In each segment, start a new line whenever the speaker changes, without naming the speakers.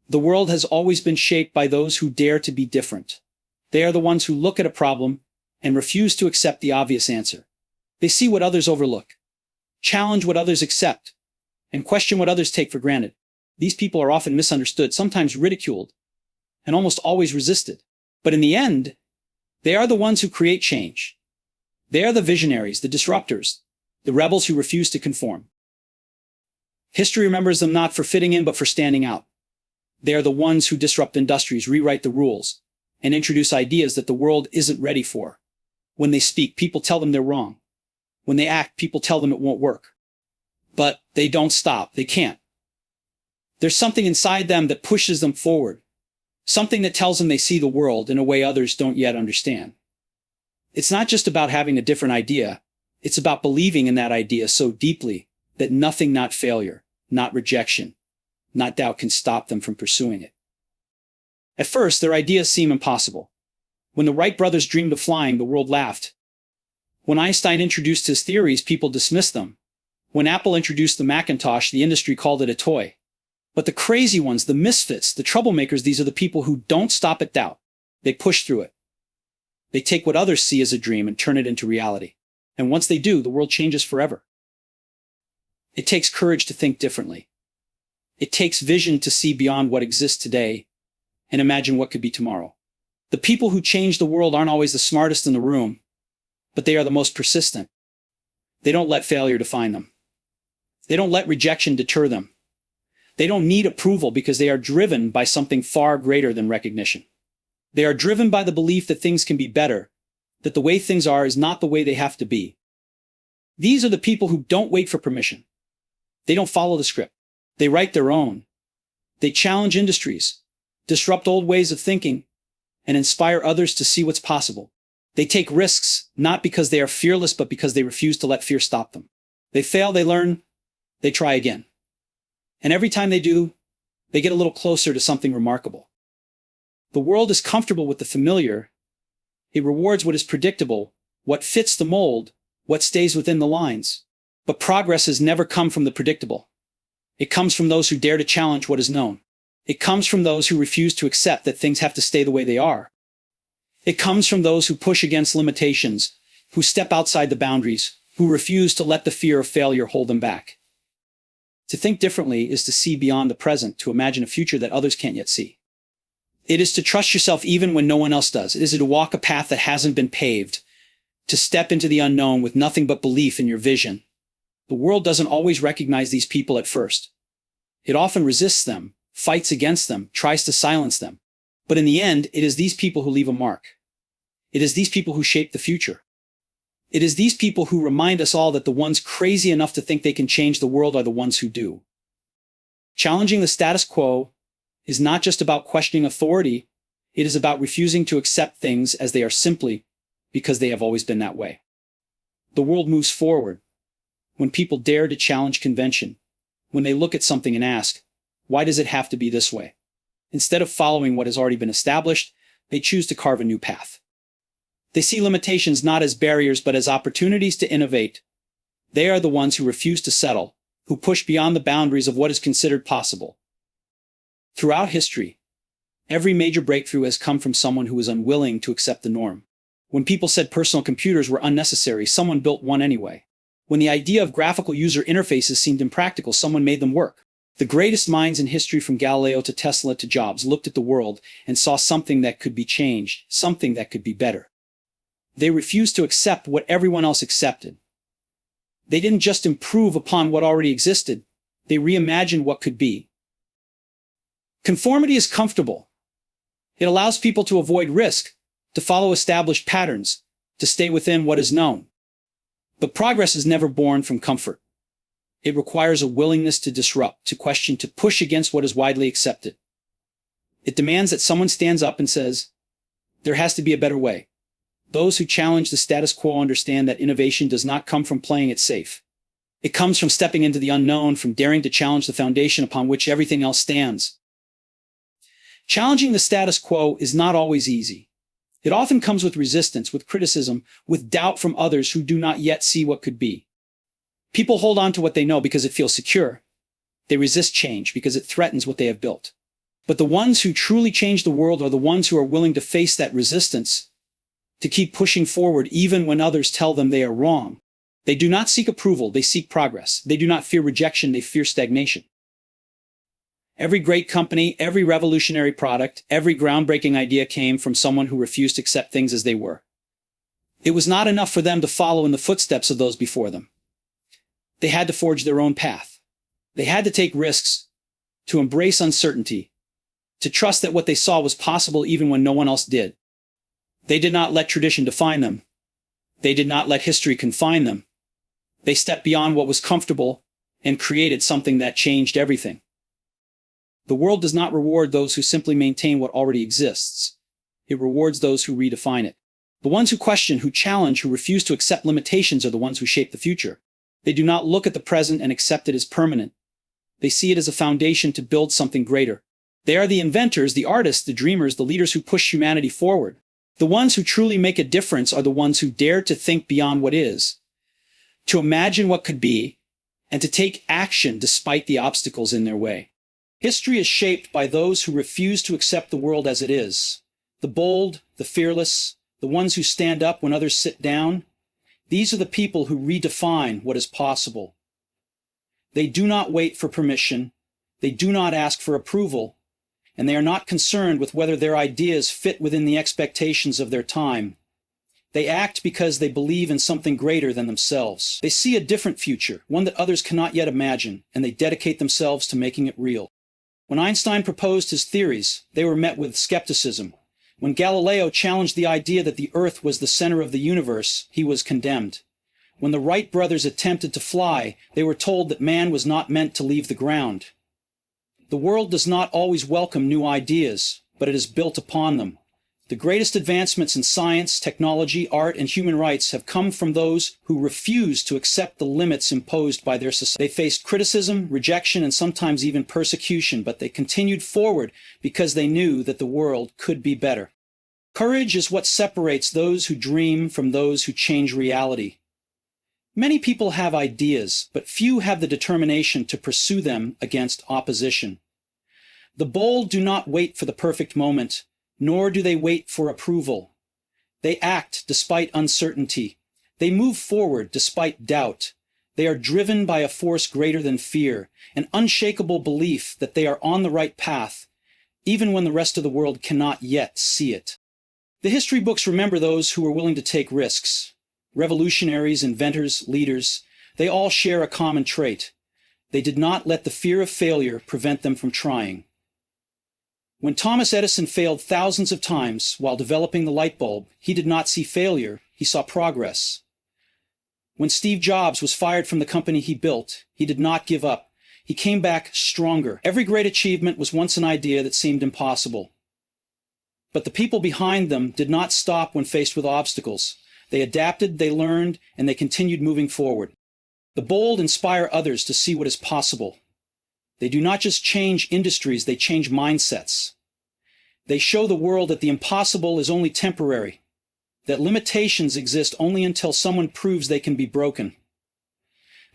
The world has always been shaped by those who dare to be different. They are the ones who look at a problem and refuse to accept the obvious answer. They see what others overlook, challenge what others accept, and question what others take for granted. These people are often misunderstood, sometimes ridiculed, and almost always resisted. But in the end, they are the ones who create change. They are the visionaries, the disruptors, the rebels who refuse to conform. History remembers them not for fitting in, but for standing out. They are the ones who disrupt industries, rewrite the rules, and introduce ideas that the world isn't ready for. When they speak, people tell them they're wrong. When they act, people tell them it won't work. But they don't stop. They can't. There's something inside them that pushes them forward. Something that tells them they see the world in a way others don't yet understand. It's not just about having a different idea. It's about believing in that idea so deeply that nothing, not failure, not rejection, not doubt can stop them from pursuing it. At first, their ideas seem impossible. When the Wright brothers dreamed of flying, the world laughed. When Einstein introduced his theories, people dismissed them. When Apple introduced the Macintosh, the industry called it a toy. But the crazy ones, the misfits, the troublemakers, these are the people who don't stop at doubt. They push through it. They take what others see as a dream and turn it into reality. And once they do, the world changes forever. It takes courage to think differently. It takes vision to see beyond what exists today and imagine what could be tomorrow. The people who change the world aren't always the smartest in the room, but they are the most persistent. They don't let failure define them. They don't let rejection deter them. They don't need approval because they are driven by something far greater than recognition. They are driven by the belief that things can be better, that the way things are is not the way they have to be. These are the people who don't wait for permission. They don't follow the script. They write their own. They challenge industries, disrupt old ways of thinking, and inspire others to see what's possible. They take risks, not because they are fearless, but because they refuse to let fear stop them. They fail, they learn, they try again. And every time they do, they get a little closer to something remarkable. The world is comfortable with the familiar. It rewards what is predictable, what fits the mold, what stays within the lines. But progress has never come from the predictable. It comes from those who dare to challenge what is known. It comes from those who refuse to accept that things have to stay the way they are. It comes from those who push against limitations, who step outside the boundaries, who refuse to let the fear of failure hold them back. To think differently is to see beyond the present, to imagine a future that others can't yet see. It is to trust yourself even when no one else does. It is to walk a path that hasn't been paved, to step into the unknown with nothing but belief in your vision. The world doesn't always recognize these people at first. It often resists them, fights against them, tries to silence them. But in the end, it is these people who leave a mark. It is these people who shape the future. It is these people who remind us all that the ones crazy enough to think they can change the world are the ones who do. Challenging the status quo is not just about questioning authority. It is about refusing to accept things as they are simply because they have always been that way. The world moves forward when people dare to challenge convention, when they look at something and ask, why does it have to be this way? Instead of following what has already been established, they choose to carve a new path. They see limitations not as barriers but as opportunities to innovate. They are the ones who refuse to settle, who push beyond the boundaries of what is considered possible. Throughout history, every major breakthrough has come from someone who was unwilling to accept the norm. When people said personal computers were unnecessary, someone built one anyway. When the idea of graphical user interfaces seemed impractical, someone made them work. The greatest minds in history, from Galileo to Tesla to Jobs, looked at the world and saw something that could be changed, something that could be better. They refused to accept what everyone else accepted. They didn't just improve upon what already existed, they reimagined what could be. Conformity is comfortable. It allows people to avoid risk, to follow established patterns, to stay within what is known. But progress is never born from comfort. It requires a willingness to disrupt, to question, to push against what is widely accepted. It demands that someone stands up and says, there has to be a better way. Those who challenge the status quo understand that innovation does not come from playing it safe. It comes from stepping into the unknown, from daring to challenge the foundation upon which everything else stands. Challenging the status quo is not always easy. It often comes with resistance, with criticism, with doubt from others who do not yet see what could be. People hold on to what they know because it feels secure. They resist change because it threatens what they have built. But the ones who truly change the world are the ones who are willing to face that resistance, to keep pushing forward even when others tell them they are wrong. They do not seek approval, they seek progress. They do not fear rejection, they fear stagnation. Every great company, every revolutionary product, every groundbreaking idea came from someone who refused to accept things as they were. It was not enough for them to follow in the footsteps of those before them. They had to forge their own path. They had to take risks, to embrace uncertainty, to trust that what they saw was possible even when no one else did. They did not let tradition define them. They did not let history confine them. They stepped beyond what was comfortable and created something that changed everything. The world does not reward those who simply maintain what already exists. It rewards those who redefine it. The ones who question, who challenge, who refuse to accept limitations are the ones who shape the future. They do not look at the present and accept it as permanent. They see it as a foundation to build something greater. They are the inventors, the artists, the dreamers, the leaders who push humanity forward. The ones who truly make a difference are the ones who dare to think beyond what is, to imagine what could be, and to take action despite the obstacles in their way. History is shaped by those who refuse to accept the world as it is. The bold, the fearless, the ones who stand up when others sit down. These are the people who redefine what is possible. They do not wait for permission. They do not ask for approval. And they are not concerned with whether their ideas fit within the expectations of their time. They act because they believe in something greater than themselves. They see a different future, one that others cannot yet imagine, and they dedicate themselves to making it real. When Einstein proposed his theories, they were met with skepticism. When Galileo challenged the idea that the Earth was the center of the universe, he was condemned. When the Wright brothers attempted to fly, they were told that man was not meant to leave the ground. The world does not always welcome new ideas, but it is built upon them. The greatest advancements in science, technology, art, and human rights have come from those who refused to accept the limits imposed by their society. They faced criticism, rejection, and sometimes even persecution, but they continued forward because they knew that the world could be better. Courage is what separates those who dream from those who change reality. Many people have ideas, but few have the determination to pursue them against opposition. The bold do not wait for the perfect moment, nor do they wait for approval. They act despite uncertainty. They move forward despite doubt. They are driven by a force greater than fear, an unshakable belief that they are on the right path, even when the rest of the world cannot yet see it. The history books remember those who were willing to take risks. Revolutionaries, inventors, leaders, they all share a common trait. They did not let the fear of failure prevent them from trying. When Thomas Edison failed thousands of times while developing the light bulb, he did not see failure, he saw progress. When Steve Jobs was fired from the company he built, he did not give up. He came back stronger. Every great achievement was once an idea that seemed impossible. But the people behind them did not stop when faced with obstacles. They adapted, they learned, and they continued moving forward. The bold inspire others to see what is possible. They do not just change industries, they change mindsets. They show the world that the impossible is only temporary, that limitations exist only until someone proves they can be broken.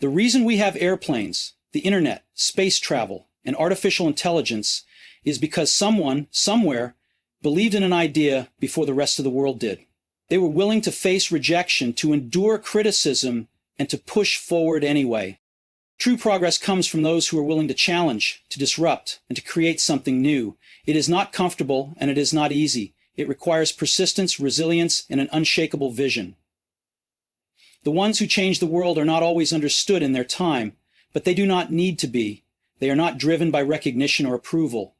The reason we have airplanes, the internet, space travel, and artificial intelligence is because someone, somewhere, believed in an idea before the rest of the world did. They were willing to face rejection, to endure criticism, and to push forward anyway. True progress comes from those who are willing to challenge, to disrupt, and to create something new. It is not comfortable and it is not easy. It requires persistence, resilience, and an unshakable vision. The ones who change the world are not always understood in their time, but they do not need to be. They are not driven by recognition or approval.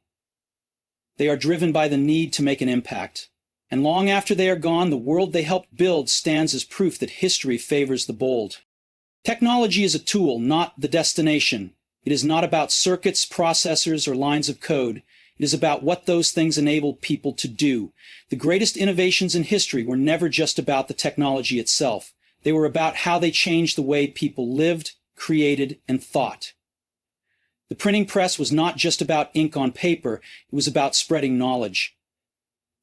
They are driven by the need to make an impact. And long after they are gone, the world they helped build stands as proof that history favors the bold. Technology is a tool, not the destination. It is not about circuits, processors, or lines of code. It is about what those things enable people to do. The greatest innovations in history were never just about the technology itself. They were about how they changed the way people lived, created, and thought. The printing press was not just about ink on paper. It was about spreading knowledge.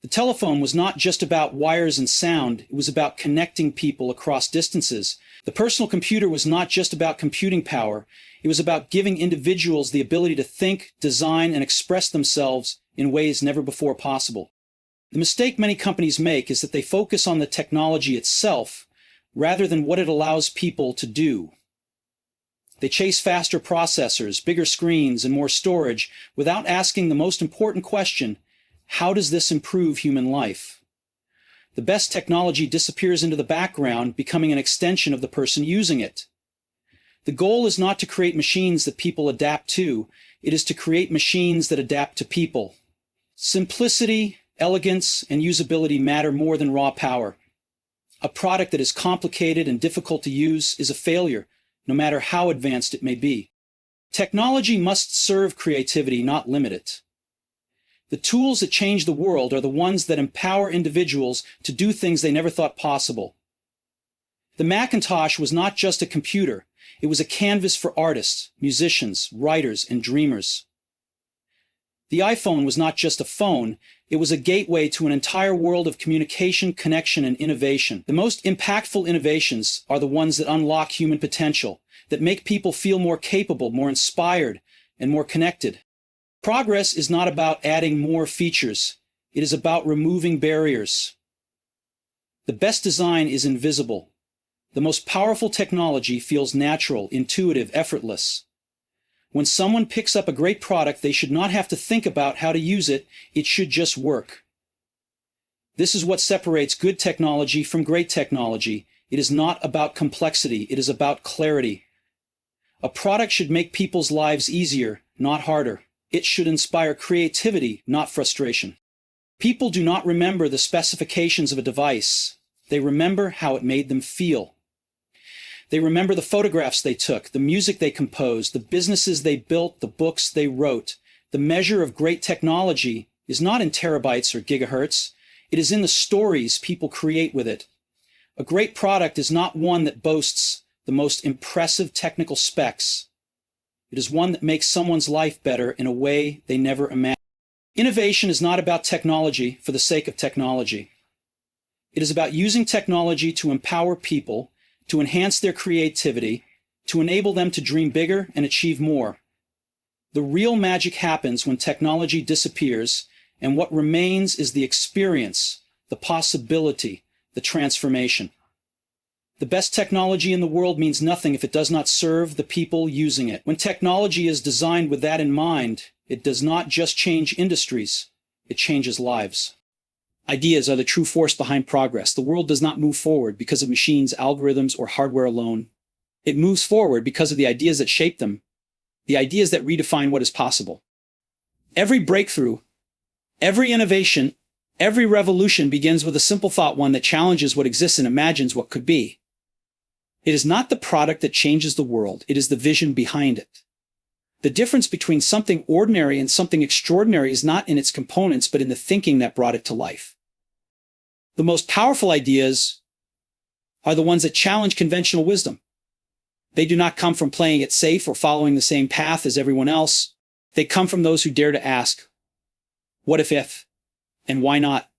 The telephone was not just about wires and sound. It was about connecting people across distances. The personal computer was not just about computing power. It was about giving individuals the ability to think, design, and express themselves in ways never before possible. The mistake many companies make is that they focus on the technology itself rather than what it allows people to do. They chase faster processors, bigger screens, and more storage without asking the most important question: how does this improve human life? The best technology disappears into the background, becoming an extension of the person using it. The goal is not to create machines that people adapt to, it is to create machines that adapt to people. Simplicity, elegance, and usability matter more than raw power. A product that is complicated and difficult to use is a failure, no matter how advanced it may be. Technology must serve creativity, not limit it. The tools that change the world are the ones that empower individuals to do things they never thought possible. The Macintosh was not just a computer, it was a canvas for artists, musicians, writers, and dreamers. The iPhone was not just a phone, it was a gateway to an entire world of communication, connection, and innovation. The most impactful innovations are the ones that unlock human potential, that make people feel more capable, more inspired, and more connected. Progress is not about adding more features, it is about removing barriers. The best design is invisible. The most powerful technology feels natural, intuitive, effortless. When someone picks up a great product, they should not have to think about how to use it, it should just work. This is what separates good technology from great technology. It is not about complexity, it is about clarity. A product should make people's lives easier, not harder. It should inspire creativity, not frustration. People do not remember the specifications of a device. They remember how it made them feel. They remember the photographs they took, the music they composed, the businesses they built, the books they wrote. The measure of great technology is not in terabytes or gigahertz. It is in the stories people create with it. A great product is not one that boasts the most impressive technical specs. It is one that makes someone's life better in a way they never imagined. Innovation is not about technology for the sake of technology. It is about using technology to empower people, to enhance their creativity, to enable them to dream bigger and achieve more. The real magic happens when technology disappears, and what remains is the experience, the possibility, the transformation. The best technology in the world means nothing if it does not serve the people using it. When technology is designed with that in mind, it does not just change industries, it changes lives. Ideas are the true force behind progress. The world does not move forward because of machines, algorithms, or hardware alone. It moves forward because of the ideas that shape them, the ideas that redefine what is possible. Every breakthrough, every innovation, every revolution begins with a simple thought, one that challenges what exists and imagines what could be. It is not the product that changes the world, it is the vision behind it. The difference between something ordinary and something extraordinary is not in its components, but in the thinking that brought it to life. The most powerful ideas are the ones that challenge conventional wisdom. They do not come from playing it safe or following the same path as everyone else. They come from those who dare to ask, what if, and why not?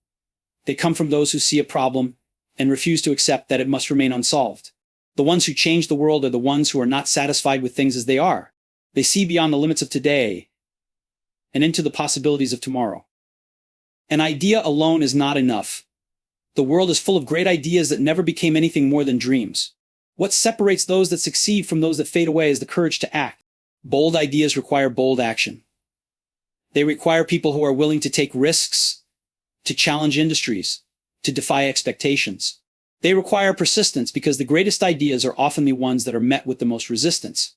They come from those who see a problem and refuse to accept that it must remain unsolved. The ones who change the world are the ones who are not satisfied with things as they are. They see beyond the limits of today and into the possibilities of tomorrow. An idea alone is not enough. The world is full of great ideas that never became anything more than dreams. What separates those that succeed from those that fade away is the courage to act. Bold ideas require bold action. They require people who are willing to take risks, to challenge industries, to defy expectations. They require persistence because the greatest ideas are often the ones that are met with the most resistance.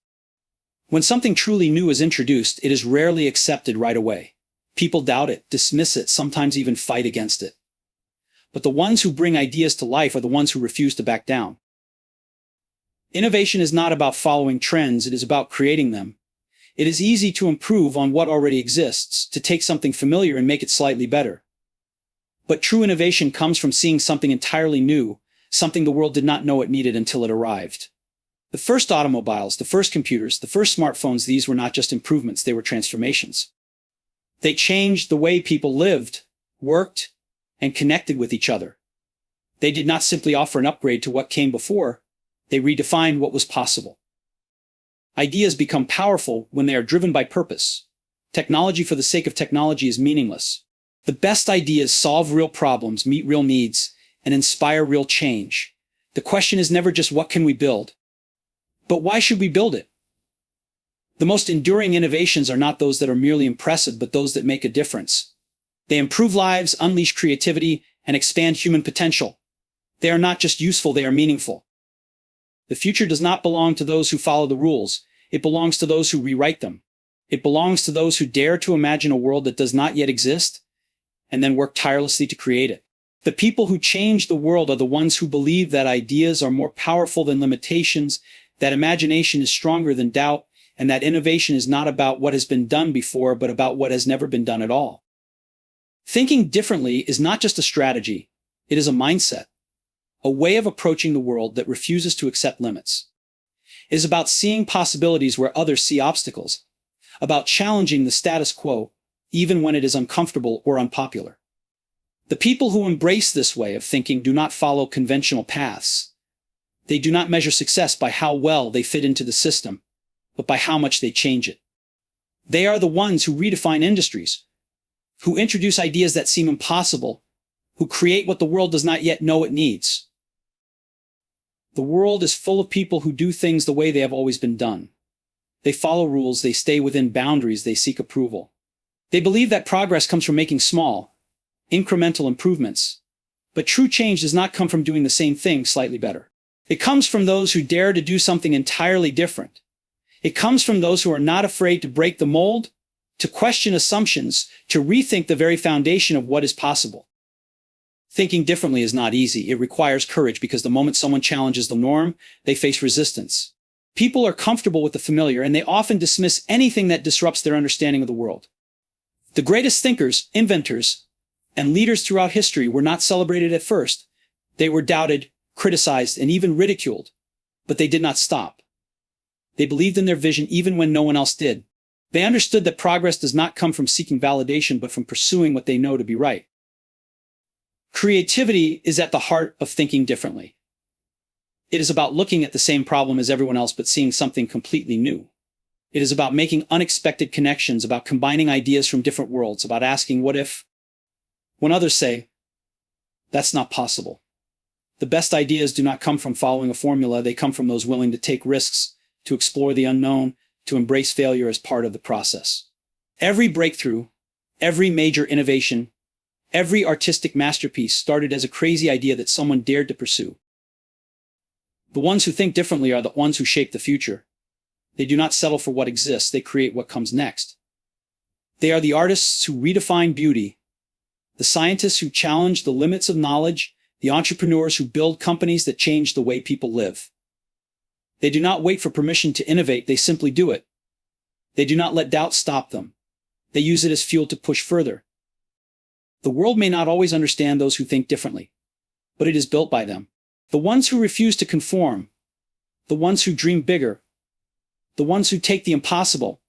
When something truly new is introduced, it is rarely accepted right away. People doubt it, dismiss it, sometimes even fight against it. But the ones who bring ideas to life are the ones who refuse to back down. Innovation is not about following trends, it is about creating them. It is easy to improve on what already exists, to take something familiar and make it slightly better. But true innovation comes from seeing something entirely new, something the world did not know it needed until it arrived. The first automobiles, the first computers, the first smartphones, these were not just improvements, they were transformations. They changed the way people lived, worked, and connected with each other. They did not simply offer an upgrade to what came before, they redefined what was possible. Ideas become powerful when they are driven by purpose. Technology for the sake of technology is meaningless. The best ideas solve real problems, meet real needs, and inspire real change. The question is never just what can we build, but why should we build it? The most enduring innovations are not those that are merely impressive, but those that make a difference. They improve lives, unleash creativity, and expand human potential. They are not just useful, they are meaningful. The future does not belong to those who follow the rules. It belongs to those who rewrite them. It belongs to those who dare to imagine a world that does not yet exist and then work tirelessly to create it. The people who change the world are the ones who believe that ideas are more powerful than limitations, that imagination is stronger than doubt, and that innovation is not about what has been done before, but about what has never been done at all. Thinking differently is not just a strategy, it is a mindset, a way of approaching the world that refuses to accept limits. It is about seeing possibilities where others see obstacles, about challenging the status quo, even when it is uncomfortable or unpopular. The people who embrace this way of thinking do not follow conventional paths. They do not measure success by how well they fit into the system, but by how much they change it. They are the ones who redefine industries, who introduce ideas that seem impossible, who create what the world does not yet know it needs. The world is full of people who do things the way they have always been done. They follow rules, they stay within boundaries, they seek approval. They believe that progress comes from making small, incremental improvements. But true change does not come from doing the same thing slightly better. It comes from those who dare to do something entirely different. It comes from those who are not afraid to break the mold, to question assumptions, to rethink the very foundation of what is possible. Thinking differently is not easy. It requires courage because the moment someone challenges the norm, they face resistance. People are comfortable with the familiar, and they often dismiss anything that disrupts their understanding of the world. The greatest thinkers, inventors, and leaders throughout history were not celebrated at first. They were doubted, criticized, and even ridiculed. But they did not stop. They believed in their vision even when no one else did. They understood that progress does not come from seeking validation, but from pursuing what they know to be right. Creativity is at the heart of thinking differently. It is about looking at the same problem as everyone else but seeing something completely new. It is about making unexpected connections, about combining ideas from different worlds, about asking what if, when others say, that's not possible. The best ideas do not come from following a formula, they come from those willing to take risks, to explore the unknown, to embrace failure as part of the process. Every breakthrough, every major innovation, every artistic masterpiece started as a crazy idea that someone dared to pursue. The ones who think differently are the ones who shape the future. They do not settle for what exists, they create what comes next. They are the artists who redefine beauty, the scientists who challenge the limits of knowledge, the entrepreneurs who build companies that change the way people live. They do not wait for permission to innovate, they simply do it. They do not let doubt stop them. They use it as fuel to push further. The world may not always understand those who think differently, but it is built by them. The ones who refuse to conform, the ones who dream bigger, the ones who take the impossible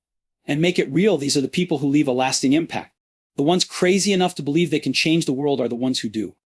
and make it real, these are the people who leave a lasting impact. The ones crazy enough to believe they can change the world are the ones who do.